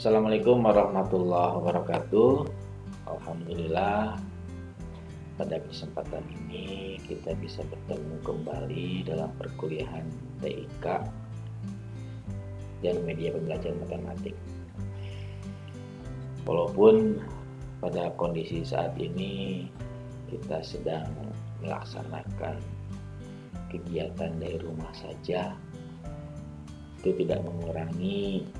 Assalamualaikum warahmatullahi wabarakatuh. Alhamdulillah, pada kesempatan ini kita bisa bertemu kembali dalam perkuliahan TIK dan media pembelajaran matematik. Walaupun pada kondisi saat ini kita sedang melaksanakan kegiatan dari rumah saja, itu tidak mengurangi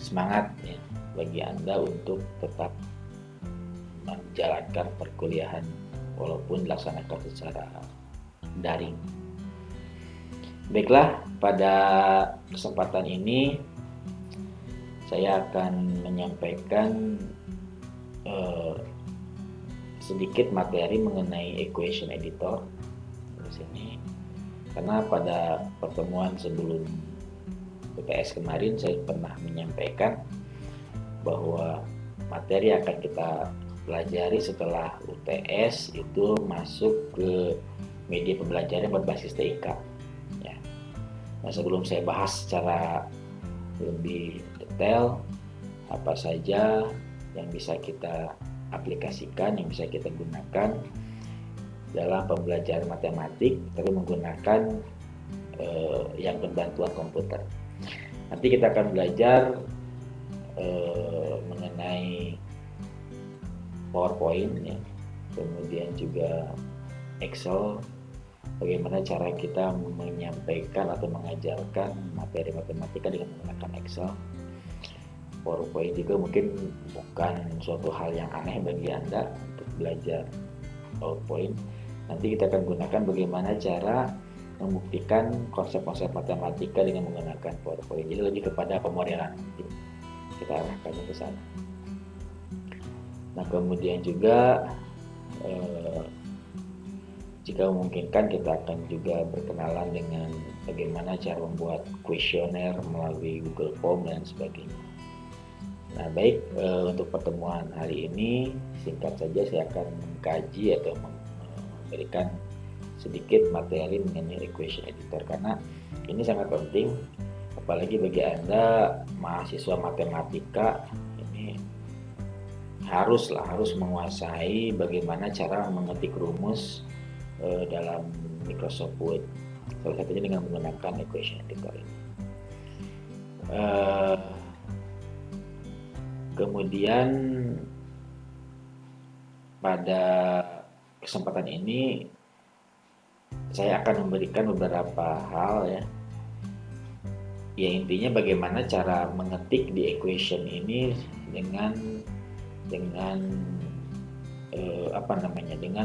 semangat ya bagi Anda untuk tetap menjalankan perkuliahan walaupun dilaksanakan secara daring. Baiklah, pada kesempatan ini saya akan menyampaikan sedikit materi mengenai equation editor di sini, karena pada pertemuan sebelum UTS kemarin saya pernah menyampaikan bahwa materi akan kita pelajari setelah UTS itu masuk ke media pembelajaran berbasis TIK ya. Nah, sebelum saya bahas secara lebih detail apa saja yang bisa kita aplikasikan, yang bisa kita gunakan dalam pembelajaran matematik tapi menggunakan yang berbantuan komputer. Nanti kita akan belajar mengenai PowerPoint ya, kemudian juga Excel, bagaimana cara kita menyampaikan atau mengajarkan materi matematika dengan menggunakan Excel. PowerPoint juga mungkin bukan suatu hal yang aneh bagi Anda untuk belajar PowerPoint. Nanti kita akan gunakan bagaimana cara membuktikan konsep-konsep matematika dengan menggunakan PowerPoint. Jadi lebih kepada pemodelan, nanti kita arahkan ke sana. Nah, kemudian juga jika memungkinkan kita akan juga berkenalan dengan bagaimana cara membuat kuesioner melalui Google Form dan sebagainya. Nah, baik, untuk pertemuan hari ini singkat saja saya akan mengkaji atau memberikan sedikit materi mengenai equation editor, karena ini sangat penting apalagi bagi Anda mahasiswa matematika. Ini harus menguasai bagaimana cara mengetik rumus dalam Microsoft Word, salah satunya dengan menggunakan equation editor ini. Kemudian pada kesempatan ini saya akan memberikan beberapa hal ya. Ya, intinya bagaimana cara mengetik di equation ini dengan dengan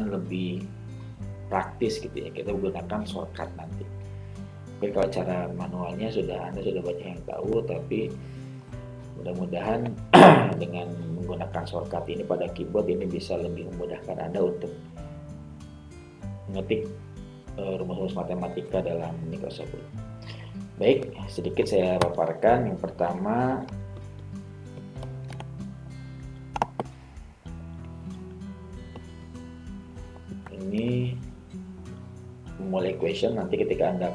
lebih praktis gitu ya. Kita menggunakan shortcut nanti. Mungkin kalau cara manualnya Anda sudah banyak yang tahu, tapi mudah-mudahan dengan menggunakan shortcut ini pada keyboard ini bisa lebih memudahkan Anda untuk mengetik rumus-rumus matematika dalam Microsoft Word. Baik, sedikit saya paparkan. Yang pertama, ini memulai equation. Nanti ketika Anda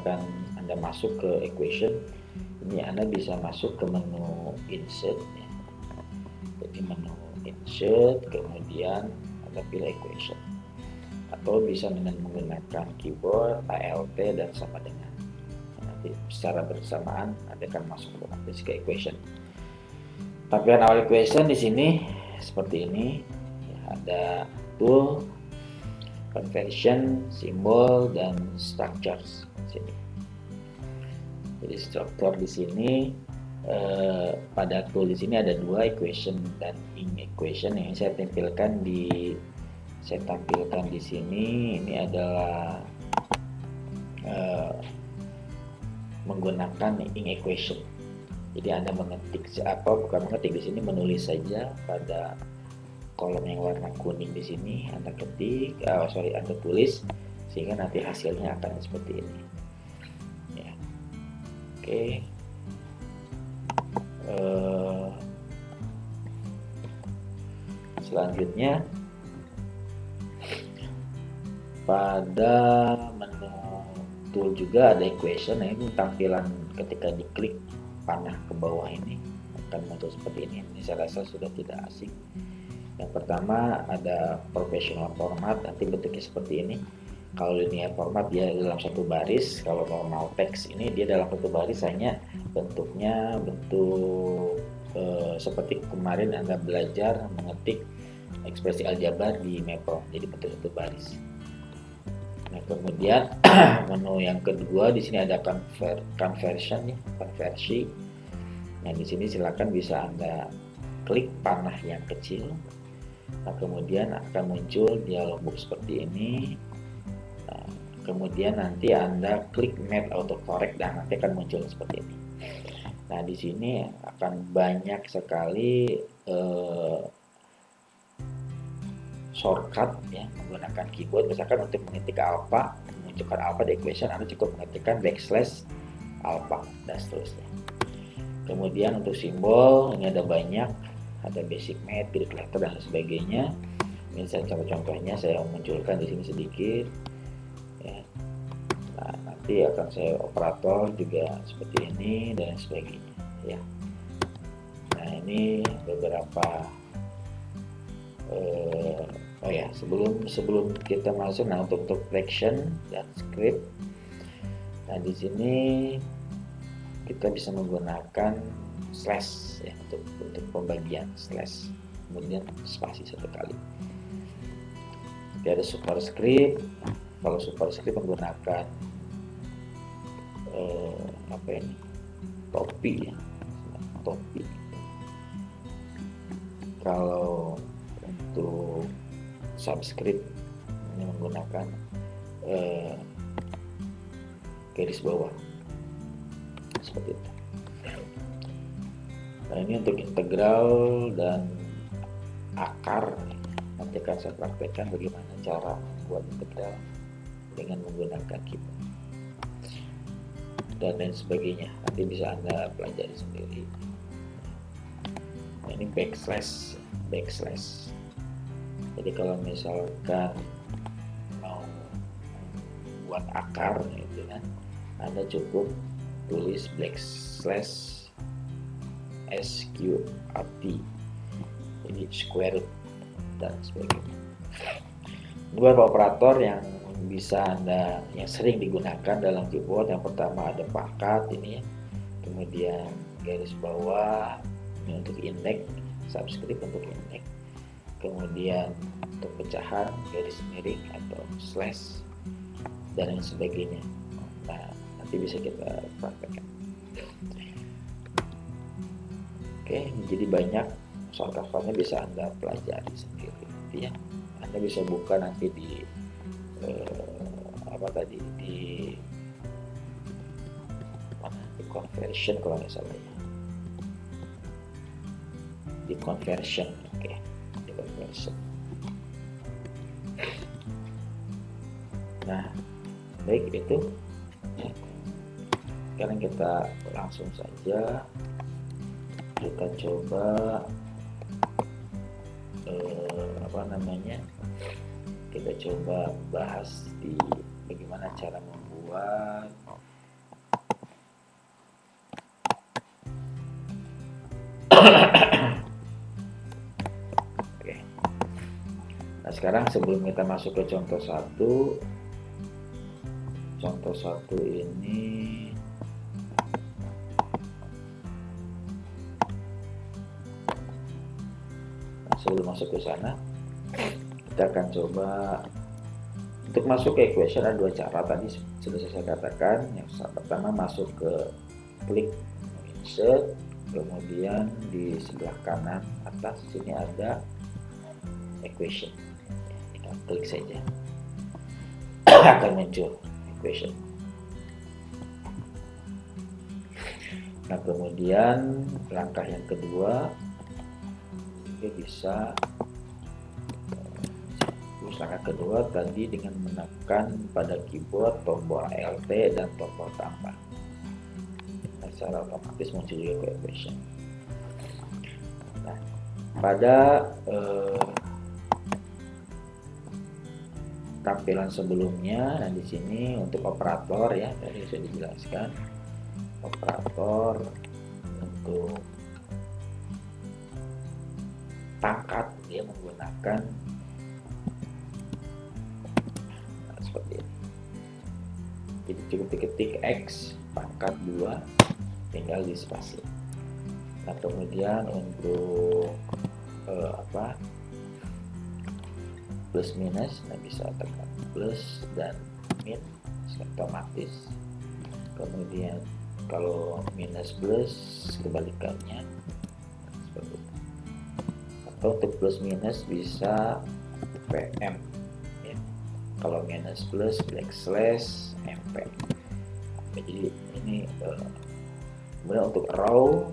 masuk ke equation, ini Anda bisa masuk ke menu insert ya. Jadi menu insert, kemudian Anda pilih equation, atau bisa dengan menggunakan keyboard Alt dan sama dengan, nanti secara bersamaan Anda akan masuk otomatis ke equation. Tampilan awal equation di sini seperti ini ya, ada tool, convention, simbol, dan structures di sini. Jadi struktur di sini pada tool di sini ada dua, equation dan in equation, yang saya tampilkan di sini. Ini adalah menggunakan in equation. Jadi Anda mengetik di sini, menulis saja pada kolom yang warna kuning di sini. Anda tulis sehingga nanti hasilnya akan seperti ini. Ya. Oke. Selanjutnya pada menu tool juga ada equation. Nah, ini tampilan ketika diklik panah ke bawah ini akan muncul seperti ini. Ini saya rasa sudah tidak asing. Yang pertama ada professional format, nanti bentuknya seperti ini. Kalau linear format dia dalam satu baris, kalau normal text ini dia dalam satu baris, hanya bentuknya bentuk seperti kemarin Anda belajar mengetik ekspresi aljabar di Maple, jadi bentuk satu baris. Nah, kemudian menu yang kedua di sini ada conversion nih, konversi. Nah, di sini silakan bisa Anda klik panah yang kecil. Nah, kemudian akan muncul dialog box seperti ini. Nah, kemudian nanti Anda klik Map Autocorrect dan nanti akan muncul seperti ini. Nah, di sini akan banyak sekali shortcut ya, menggunakan keyboard. Misalkan untuk mengetik alpha, menunjukkan alpha di equation, Anda cukup mengetikkan backslash alpha dan seterusnya. Kemudian untuk simbol ini ada banyak, ada basic math, Greek letter dan sebagainya. Ini saya contoh-contohnya saya munculkan di sini sedikit ya. Nah, nanti akan saya operator juga seperti ini dan sebagainya ya. Nah, ini beberapa oh ya, sebelum kita masuk, nah untuk fraction dan script, nah di sini kita bisa menggunakan slash ya untuk pembagian slash, kemudian spasi satu kali. Jadi ada superscript. Kalau superscript menggunakan apa ini, topi ya, topi. Kalau untuk subscript ini menggunakan garis bawah seperti itu. Nah, ini untuk integral dan akar. Nanti akan saya praktekkan bagaimana cara membuat integral dengan menggunakan keyboard dan lain sebagainya. Nanti bisa Anda pelajari sendiri. Nah, ini backslash. Jadi kalau misalkan mau buat akar gitu kan, Anda cukup tulis backslash sqrt, jadi square root dan sebagainya. Ini beberapa operator yang bisa Anda, yang sering digunakan dalam keyboard. Yang pertama ada pangkat ini ya, kemudian garis bawah ini untuk index, subscript untuk index, kemudian untuk pecahan garis miring atau slash dan lain sebagainya. Nah, nanti bisa kita praktekkan. Oke, jadi banyak shortcut-nya bisa Anda pelajari sendiri nanti ya. Anda bisa buka nanti di di conversion kalau nggak salah ya. Di conversion, oke. Di conversion. Nah, baik itu. Sekarang kita langsung saja kita coba kita coba bahas di bagaimana cara membuat oke. Nah, sekarang sebelum kita masuk ke contoh satu ini, sebelum masuk ke sana, kita akan coba untuk masuk ke equation. Ada dua cara tadi sudah saya katakan. Yang pertama masuk ke klik insert, kemudian di sebelah kanan atas sini ada equation. Kita klik saja, akan muncul equation. Nah, kemudian langkah yang kedua bisa langkah kedua tadi dengan menekan pada keyboard tombol Alt dan tombol tambah. Nah, secara otomatis muncul juga equation. Nah, pada tampilan sebelumnya, nah di sini untuk operator ya, tadi sudah dijelaskan operator pangkat, dia menggunakan seperti ini. Jadi cukup diketik X pangkat 2, tinggal di spasi. Nah kemudian untuk plus minus, nah bisa tekan plus dan min otomatis. Kemudian kalau minus plus kebalikannya seperti itu. Atau untuk plus minus bisa PM ya. Kalau minus plus backslash MP. Jadi ini kemudian untuk row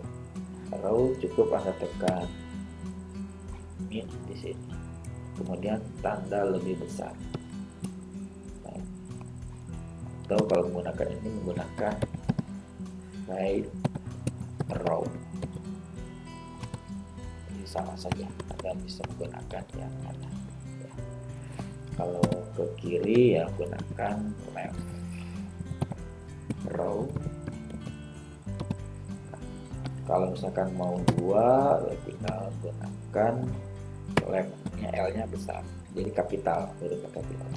cukup Anda tekan min di sini. Kemudian tanda lebih besar. Nah, atau kalau menggunakan ini menggunakan right row. Jadi sama saja, Anda bisa menggunakan yang mana. Ya. Kalau ke kiri ya gunakan left row. Kalau misalkan mau 2 ya tinggal gunakan left-nya, L-nya besar, jadi kapital, huruf kapital,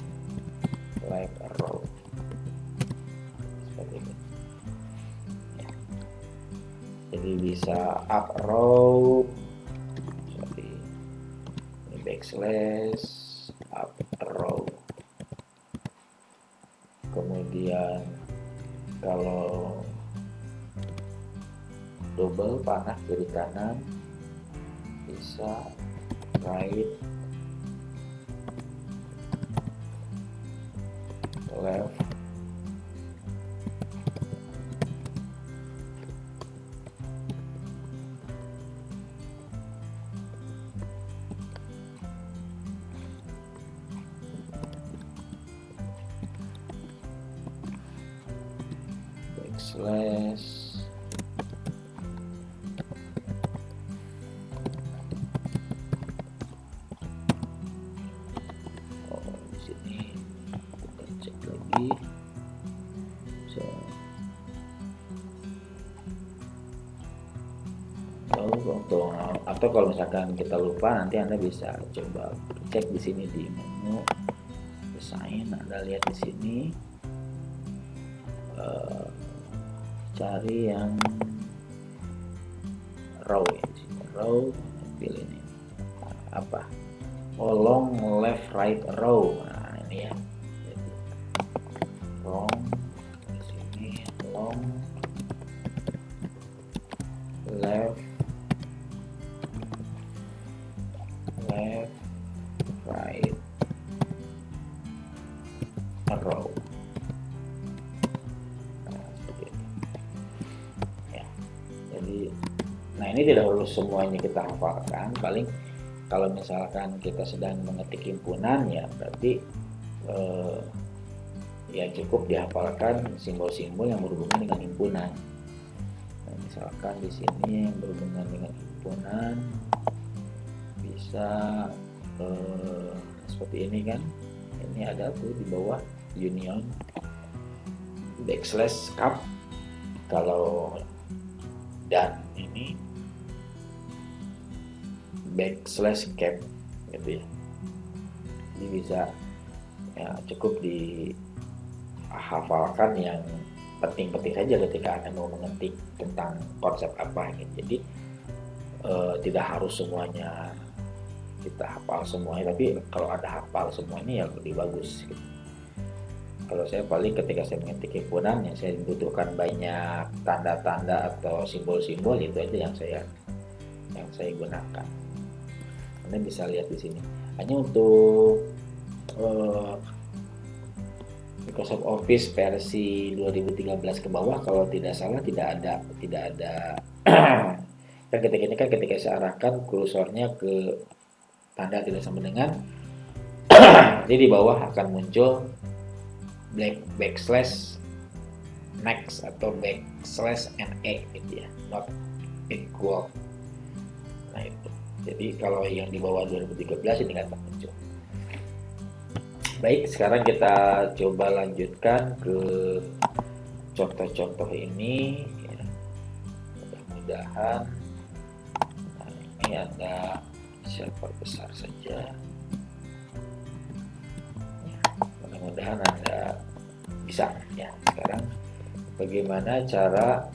left row seperti ini ya. Jadi bisa up row seperti ini, backslash up row. Kemudian kalau double panah kiri kanan bisa right left backslash atau kalau misalkan kita lupa nanti Anda bisa coba cek di sini di menu desain. Anda lihat di sini cari yang row ya, di sini row, pilih ini apa, long left right row. Nah ini ya, jadi long di sini long left right row. Nah, seperti itu. Ya. Jadi, nah ini tidak perlu semuanya kita hafalkan. Paling kalau misalkan kita sedang mengetik himpunan ya berarti ya cukup dihafalkan simbol-simbol yang berhubungan dengan himpunan. Nah, misalkan di sini yang berhubungan dengan himpunan bisa seperti ini kan, ini ada tuh di bawah union backslash cup. Kalau dan ini backslash cap gitu ya. Jadi bisa ya cukup dihafalkan yang penting-penting saja ketika Anda mau mengetik tentang konsep apa gitu. Jadi tidak harus semuanya kita hafal semuanya, tapi kalau ada hafal semuanya ya lebih bagus gitu. Kalau saya paling ketika saya mengetik himpunan yang saya butuhkan banyak tanda-tanda atau simbol-simbol, itu aja yang saya gunakan. Anda bisa lihat di sini. Hanya untuk Microsoft Office versi 2013 ke bawah kalau tidak salah tidak ada kan ketika ini kan ketika saya arahkan kursornya ke tanda tidak sama dengan jadi di bawah akan muncul backslash next atau backslash NE gitu ya, not equal. Nah itu. Jadi kalau yang di bawah 2013 ini nggak muncul. Baik, sekarang kita coba lanjutkan ke contoh-contoh ini ya. Mudah-mudahan nah, ini ada Bisa perbesar saja. Mudah-mudahan Anda bisa ya. Sekarang bagaimana cara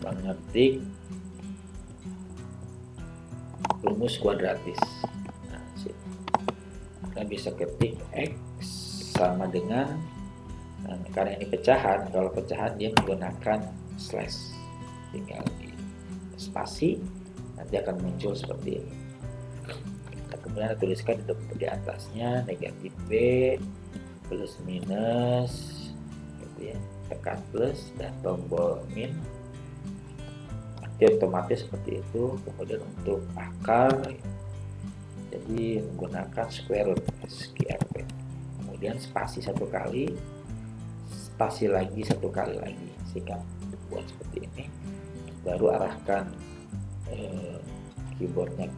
mengetik rumus kuadratis. Nah, kita bisa ketik X sama dengan, karena ini pecahan, kalau pecahan dia menggunakan slash, tinggal di spasi, nanti akan muncul seperti ini. Nah, kemudian tuliskan di atasnya negatif B plus minus gitu ya, tekan plus dan tombol min, nanti otomatis seperti itu. Kemudian untuk akar jadi menggunakan square root SQRT, kemudian spasi satu kali, spasi lagi satu kali lagi, sehingga buat seperti ini. Baru arahkan keyboardnya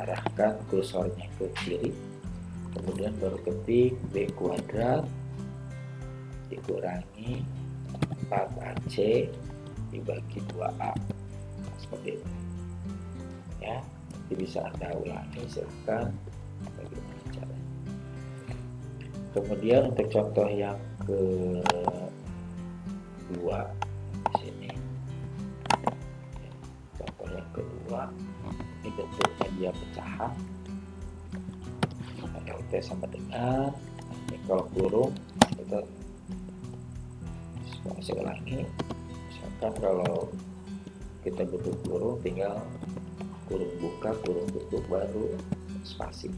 arahkan kursornya ke kiri, kemudian baru ketik B kuadrat dikurangi 4AC dibagi 2A, seperti itu ya. Nanti bisa Anda ulangi, silahkan bagaimana caranya. Kemudian untuk contoh yang kedua di sini, contoh yang kedua ini bentuknya dia pecahan, LT sama dengan ini, kalau kurung kita saya ulangi. Misalkan kalau kita butuh kurung, tinggal kurung buka, kurung tutup, baru spasi.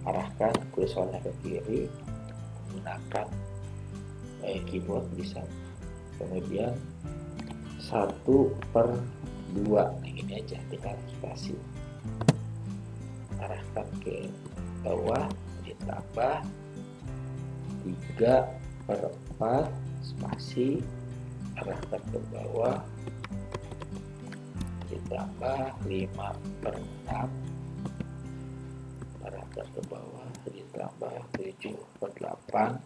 Arahkan kursornya ke kiri, menggunakan keyboard bisa. Kemudian 1/2, ini aja, tinggal spasi. Arahkan ke bawah, ditambah 3/4, spasi. Arahkan ke bawah, ditambah 5/6, arahkan ke bawah, ditambah 7/8,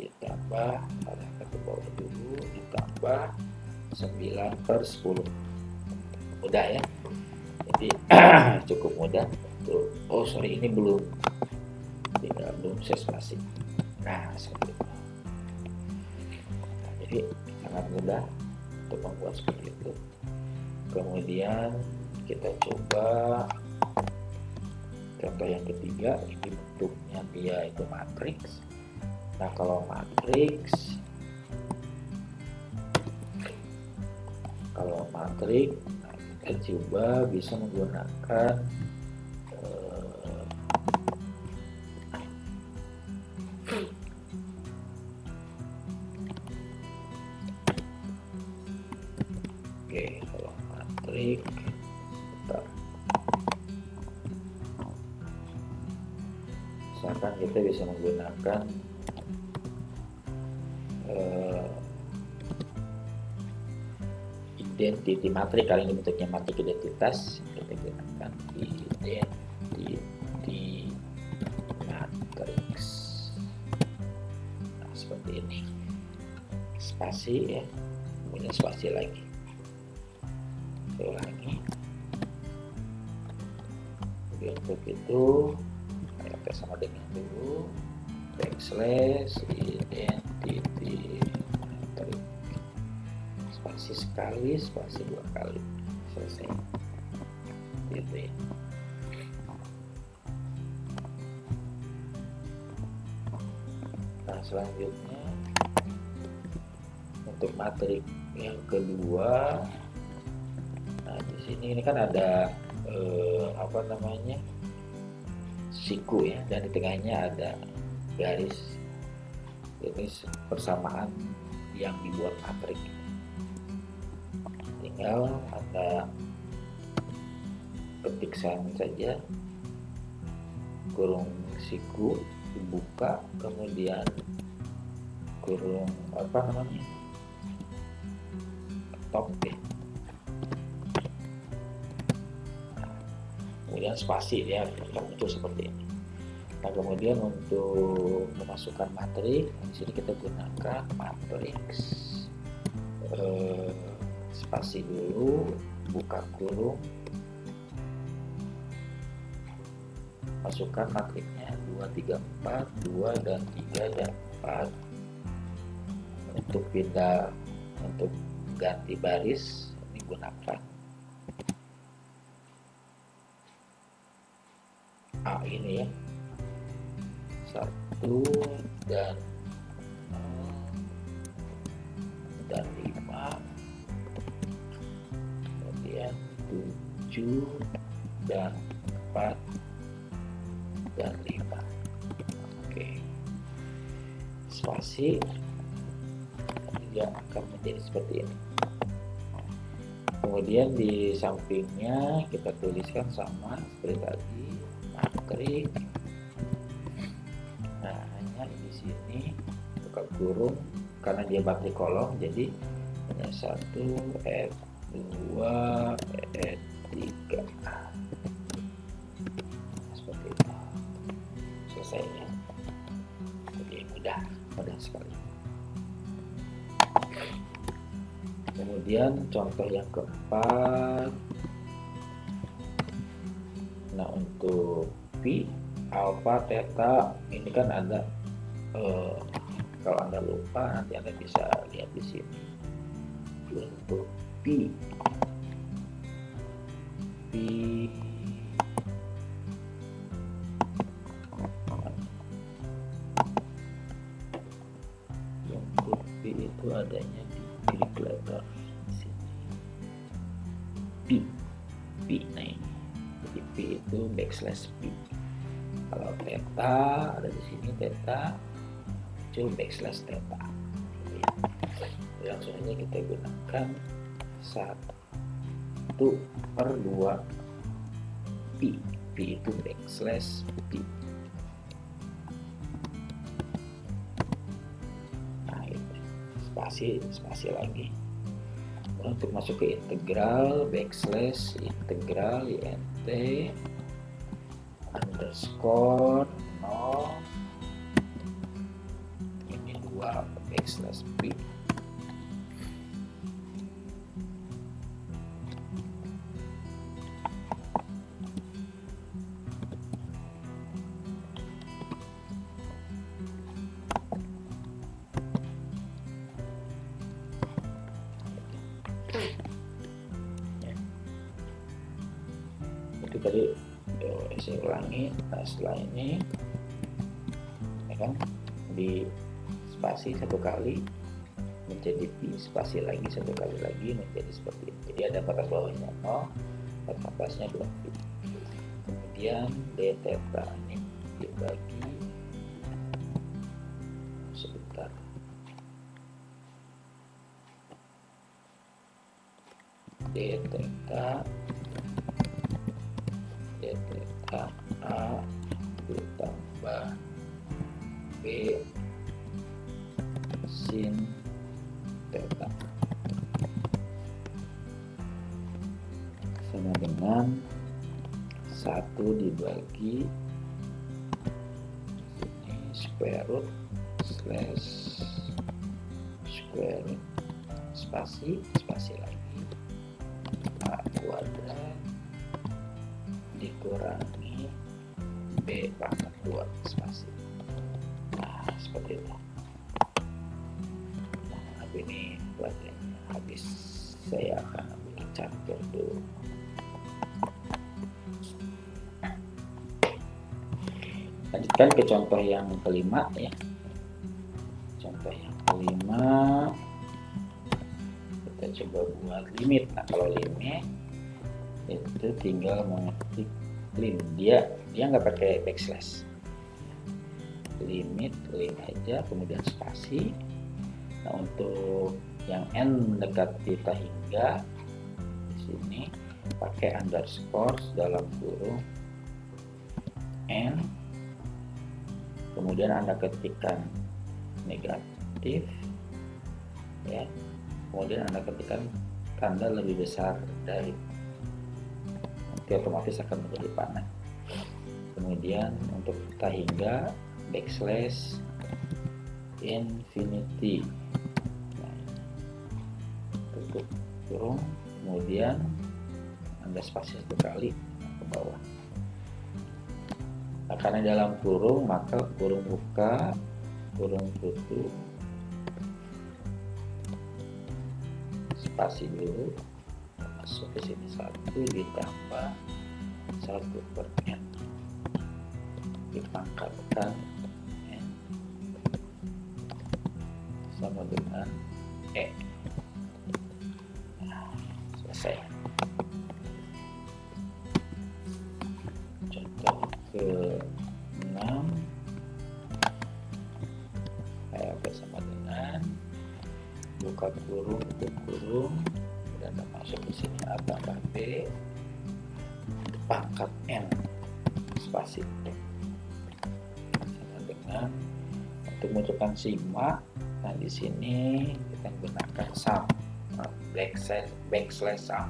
ditambah, arahkan ke bawah dulu, ditambah 9/10. Mudah ya, jadi cukup mudah. Oh sorry, ini belum saya spasi. Nah seperti itu. Nah, jadi sangat mudah untuk membuat seperti itu. Kemudian kita coba contoh yang ketiga, ini bentuknya dia itu matriks. Nah kalau matriks, nah, kita coba bisa menggunakan kalau matriks, misalkan kita bisa menggunakan identity matrix. Kali ini bentuknya matriks identitas, kita gunakan identity matrix. Nah seperti ini, spasi ya, kemudian spasi lagi. Saya ulangi. Jadi untuk itu kita sama dengan dulu backslash identity matrix, spasi sekali, spasi 2 kali, selesai gitu ya. Nah selanjutnya untuk matriks yang kedua, nah di sini ini kan ada siku ya, dan di tengahnya ada garis, ini persamaan yang dibuat matriks. Tinggal Anda ketik saja kurung siku dibuka, kemudian kurung top ya, kemudian spasi ya, muncul seperti ini. Nah kemudian untuk memasukkan matriks, di sini kita gunakan matriks spasi dulu, buka kurung, masukkan matriknya 2, 3, 4, 2 dan 3 dan 4. Untuk pindah, untuk ganti baris ini gunakan A ini ya, 1 dan 0 dan 5, kemudian 7 dan 4 dan 5. Oke, spasi dia akan menjadi seperti ini. Kemudian di sampingnya kita tuliskan sama seperti tadi, matrik. Nah, hanya di sini buka kurung, karena dia matrik kolom, jadi hanya 1 F2 E3 seperti itu. Selesai ya. Jadi mudah sekali. Kemudian contoh yang keempat, nah untuk pi, alfa, theta ini kan ada, kalau Anda lupa nanti Anda bisa lihat di sini. Untuk pi untuk pi itu adanya di Greek letter di sini. Pi, nah ini. Jadi pi itu backslash pi. Kalau theta ada di sini, theta muncul backslash theta. Langsung aja kita gunakan 1/2 pi. Pi itu backslash pi. Nah itu spasi lagi. Untuk masuk ke integral, backslash integral int underscore 0 ini 2 backslash pi. Itu tadi saya ulangi. Nah setelah ini ya kan, di spasi 1 kali menjadi pi, spasi lagi 1 kali lagi menjadi seperti ini. Jadi ada batas bawahnya 0, batas atasnya 2 pi. Kemudian d theta ini dibagi, sebentar, d theta A ditambah B sin theta sama dengan 1 dibagi ini square root slash square root spasi lagi A kuadrat dikurangi B pangkat 2 spasi. Nah seperti itu. Nah, ini pelajarannya habis, saya akan ambil catur dulu. Lanjutkan ke contoh yang kelima ya. Contoh yang kelima kita coba buat limit. Nah kalau limit itu tinggal mengetik lim, dia nggak pakai backslash, limit aja kemudian spasi. Nah untuk yang n mendekati hingga di sini pakai underscore dalam kurung n, kemudian Anda ketikkan negatif ya, kemudian Anda ketikkan tanda lebih besar dari, nanti otomatis akan menjadi panah. Kemudian untuk hingga backslash infinity, nah, tutup kurung, kemudian ada spasi 1 kali ke bawah. Nah, karena dalam kurung maka kurung buka, kurung tutup, spasi dulu, masuk ke sini 1 ditambah 1/n, dipangkatkan n sama dengan e. Nah, selesai. Contoh ke-6, saya sama dengan buka kurung, tutup kurung, dan masuk ke sini A tambah B pangkat n spasi sama dengan, untuk menentukan sigma. Nah, di sini kita gunakan sum, backslash sum,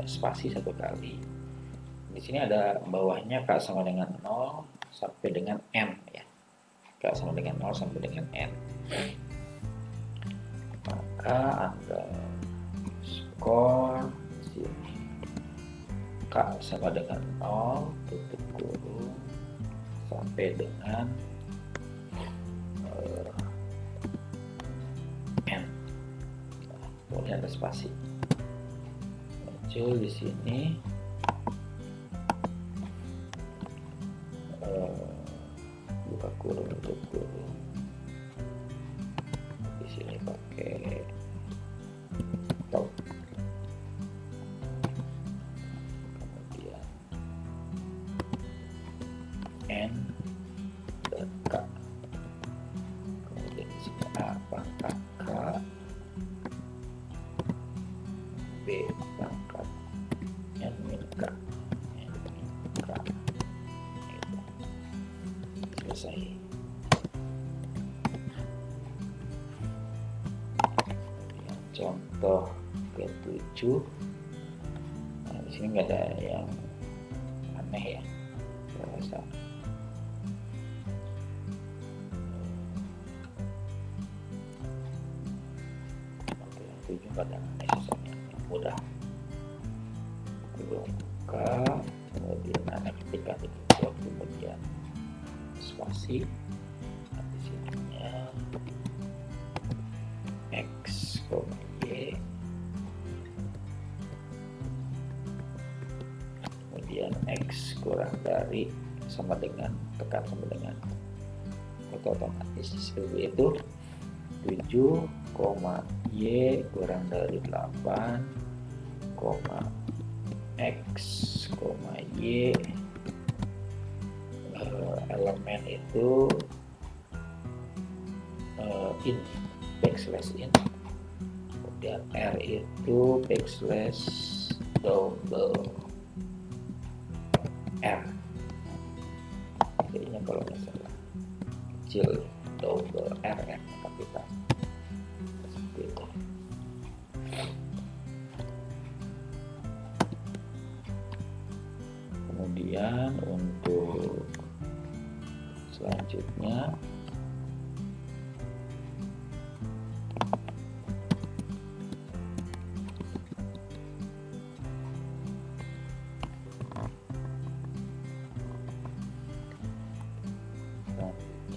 spasi 1 kali. Di sini ada bawahnya K sama dengan 0 sampai dengan n ya. K sama dengan 0 sampai dengan n. Maka underscore sini K sama dengan 0 tutup kurung sampai dengan n. Nah, kemudian ada spasi muncul di sini. Buka kurung, tutup kurung, di sini pakai top, kemudian n dan k, kemudian di sini A pangkat K, B pangkat n min k, selesai. Contoh ke-7. Nah, di sini nggak ada yang aneh ya, saya rasa. Oke, yang 7 nggak ada aneh, sisanya mudah. Kurung buka, kemudian ada ketika ditutup, kemudian spasi. Nah, di sininya x, y, kemudian x kurang dari sama dengan, tekan sama dengan, otomatis seperti itu. 7, y kurang dari 8, x, y, elemen itu in, backslash in, kemudian r itu backslash double r, jadinya kalau nggak salah kecil double r yang kapital, seperti itu. Kemudian untuk selanjutnya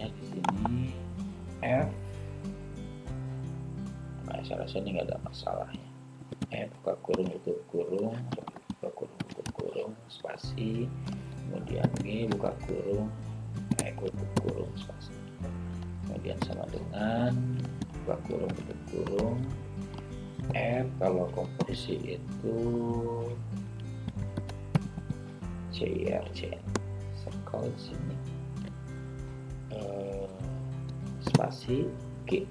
di sini F, nah, saya rasa ini nggak ada masalahnya. F buka kurung tutup kurung, buka kurung tutup kurung, spasi, kemudian G buka kurung, tutup kurung, spasi, kemudian sama dengan buka kurung tutup kurung. F kalau komposisi itu CIRC, circle di sini, spasi G,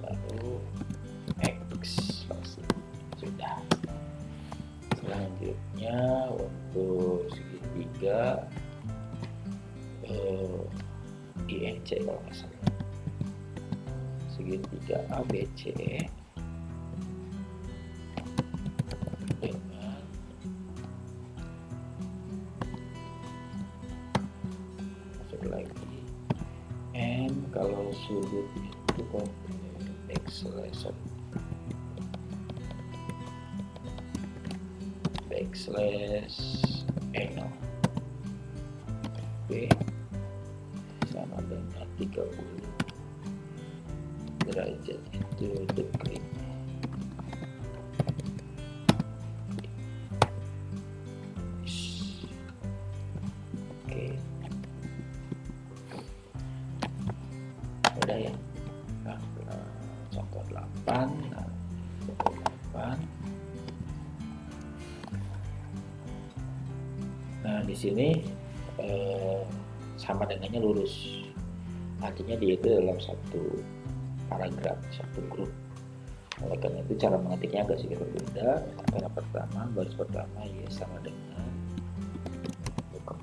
baru X spasi, sudah. Selanjutnya untuk segitiga INC kalau nggak salah, segitiga ABC dengan masuk lagi N, kalau sudut kita backslash eno oke sama dengan 30 derajat itu degree. Oke, udah ya. Nah, contoh 8. Nah, di sini sama dengannya lurus. Artinya dia itu dalam satu paragraf, satu grup. Oleh karena itu cara mengetiknya agak sedikit berbeda. Karena pertama, baris pertama ya sama dengan buka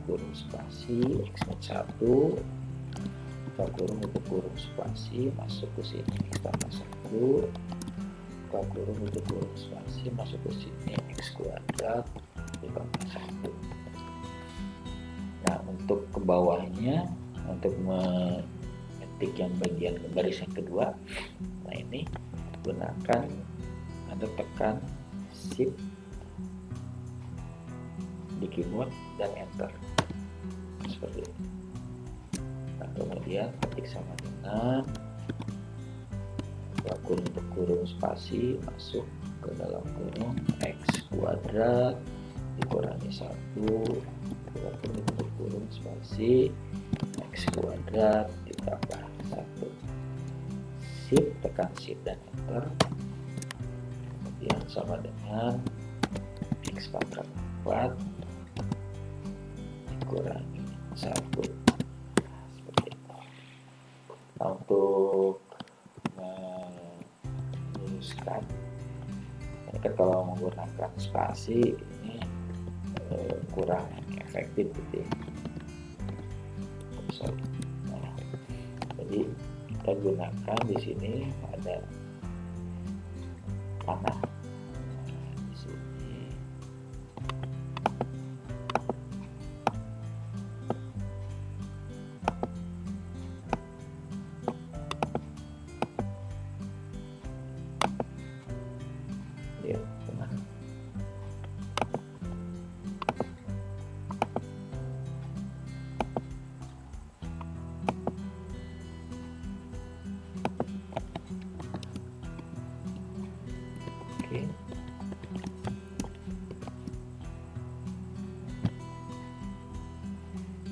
kurung spasi x1 buka kurung spasi masuk ke sini tambah 1 buka kurung spasi masuk ke sini x kuadrat ditambah 1. Nah, untuk ke bawahnya, untuk mengetik yang bagian baris yang kedua, nah ini gunakan Anda tekan shift di keyboard dan enter seperti ini. Nah, kemudian ketik sama dengan kurung spasi masuk ke dalam kurung x kuadrat dikurangi 1 kurung spasi x kuadrat ditambah 1. Shift, tekan shift dan enter, kemudian sama dengan x pangkat 4 dikurangi 1 seperti itu. Nah, untuk meluruskan ini kan kalau menggunakan spasi ini kurang efektif gitu ya. Nah, jadi kita gunakan di sini ada panah. Di sini ya panah. Oke.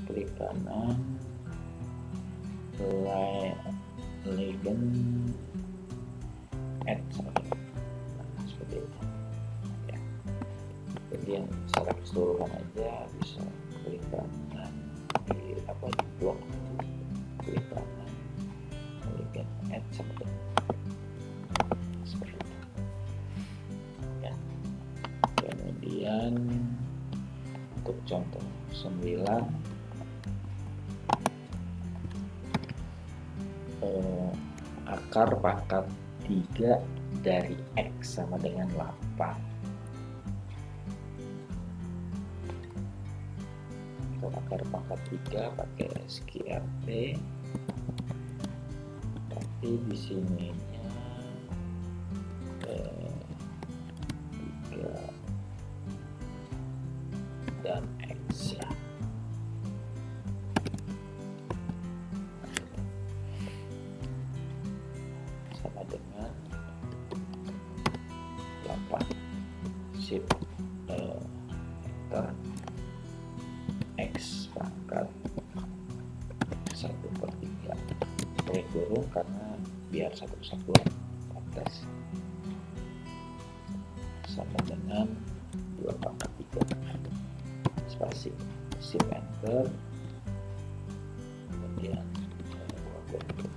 Klik kanan, legend add seperti itu ya. Jadi yang secara keseluruhan aja bisa klik kanan di blok, klik kanan legend add seperti itu ya. Kemudian untuk contoh 9 akar pangkat 3 dari X sama dengan 8. Akar pangkat 3 pakai SQRT, tapi di sininya 3 dan X ya. Sama dengan 8. Shift enter X pangkat 1/3 pakai kurung karena biar satu kesatuan atas sama dengan 2/3 spasi. Shift enter kemudian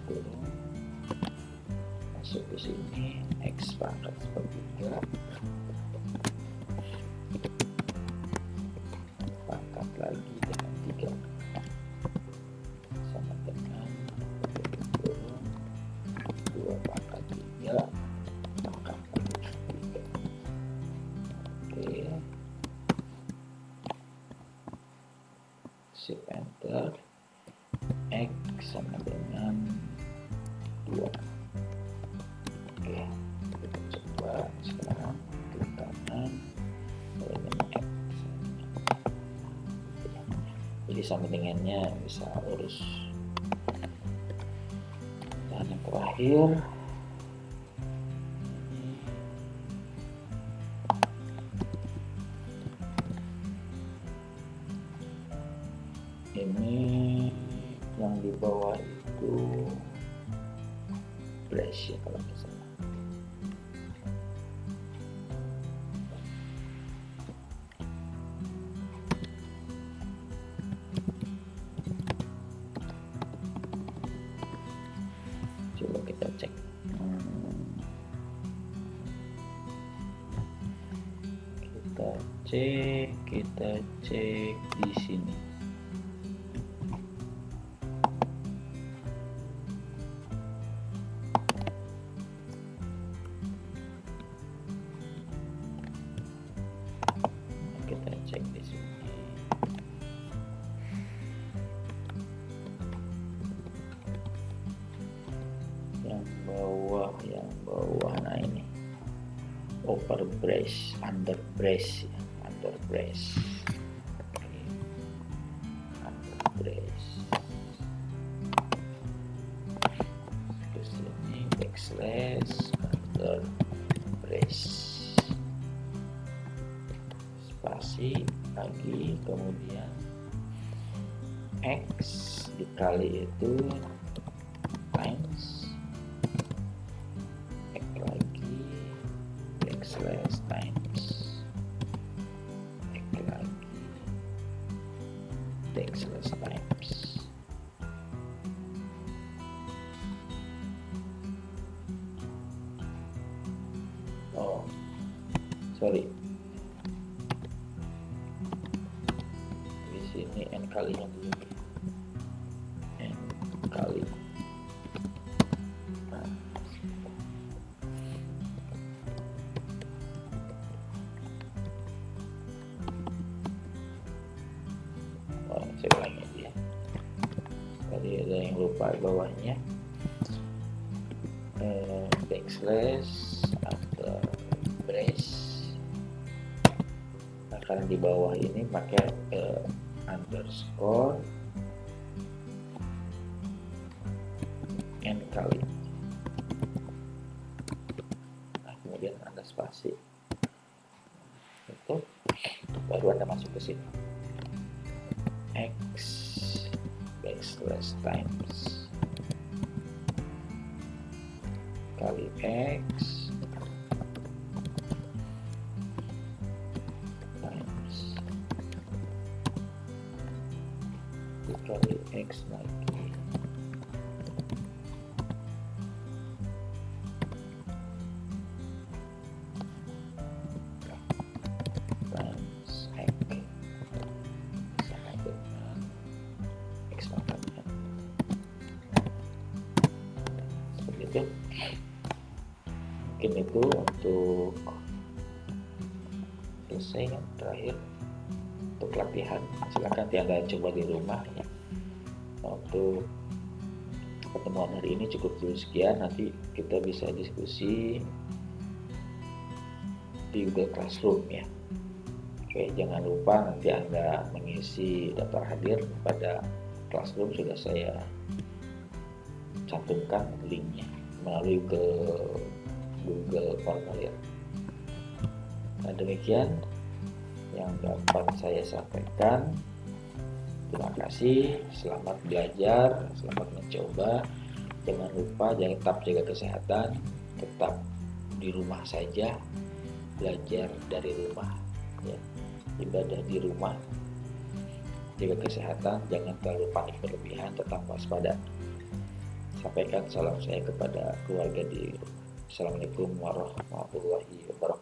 kurung masuk ke sini X pangkat 1/3 pangkat lagi dengan 3 sama dengan 2/3 pangkat 3. Oke, shift enter X sama dengan 2. Oke, kita coba sekarang klik kanan, X. Jadi sampingannya bisa lurus. Dan yang terakhir ini yang di bawah itu brush ya kalau nggak salah. Coba kita cek. Kita cek di sini. Kita cek di sini. Yang bawah, nah ini over brush, under brush ya, under brush. Oke. Under brush. Ke sini backslash under brush. Spasi lagi, kemudian X dikali itu times X lagi backslash times X lagi backslash times. Oh sorry, di sini n kalinya dulu, n kali. Saya ulangi aja ya. Tadi ada yang lupa bawahnya. Backslash atau brace. Nah, karena di bawah ini pakai underscore n kali. Nah, kemudian ada spasi. Itu baru Anda masuk ke sini. X backslash times kali X times dikali X lagi times X sama dengan X pangkatnya. Seperti itu. Mungkin itu untuk selesai kan, terakhir untuk latihan. Silahkan Anda coba di rumah ya. Untuk pertemuan hari ini cukup dulu sekian, nanti kita bisa diskusi di Google Classroom ya. Oke, jangan lupa nanti Anda mengisi daftar hadir pada Classroom, sudah saya cantumkan linknya melalui Google Formulir. Nah, demikian yang dapat saya sampaikan. Terima kasih, selamat belajar, selamat mencoba. Jangan lupa tetap jaga kesehatan, tetap di rumah saja, belajar dari rumah ya, ibadah di rumah, jaga kesehatan, jangan terlalu panik berlebihan, tetap waspada. Sampaikan salam saya kepada keluarga di rumah. Assalamualaikum warahmatullahi wabarakatuh.